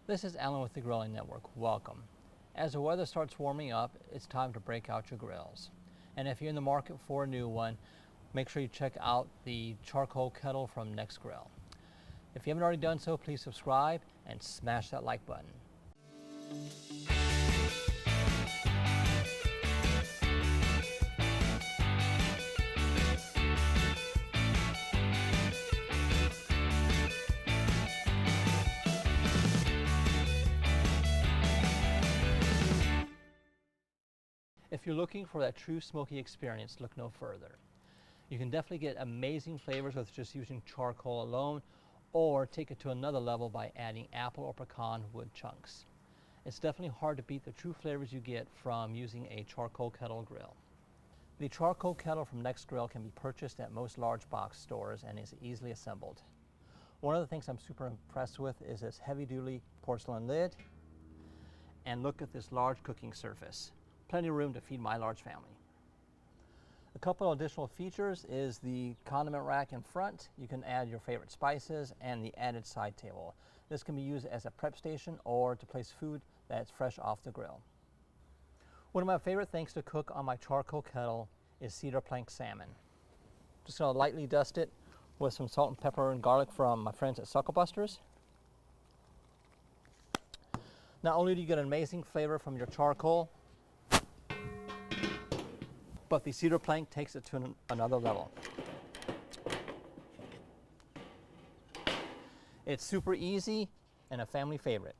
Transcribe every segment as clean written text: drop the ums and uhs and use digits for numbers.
This is Alan with the Grilling Network. Welcome. As the weather starts warming up, it's time to break out your grills. And if you're in the market for a new one, make sure you check out the Charcoal Kettle from Nexgrill. If you haven't already done so, please subscribe and smash that like button. If you're looking for that true smoky experience, look no further. You can definitely get amazing flavors with just using charcoal alone, or take it to another level by adding apple or pecan wood chunks. It's definitely hard to beat the true flavors you get from using a charcoal kettle grill. The charcoal kettle from Nexgrill can be purchased at most large box stores and is easily assembled. One of the things I'm super impressed with is this heavy-duty porcelain lid, and look at this large cooking surface. Plenty of room to feed my large family. A couple of additional features is the condiment rack in front. You can add your favorite spices and the added side table. This can be used as a prep station or to place food that's fresh off the grill. One of my favorite things to cook on my charcoal kettle is cedar plank salmon. Just going to lightly dust it with some salt and pepper and garlic from my friends at Suckle Busters. Not only do you get an amazing flavor from your charcoal, but the cedar plank takes it to another level. It's super easy and a family favorite.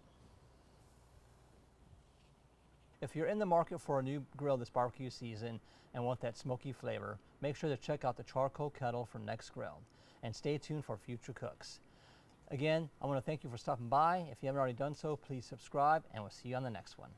If you're in the market for a new grill this barbecue season and want that smoky flavor, make sure to check out the Charcoal Kettle from Nexgrill and stay tuned for future cooks. Again, I want to thank you for stopping by. If you haven't already done so, please subscribe and we'll see you on the next one.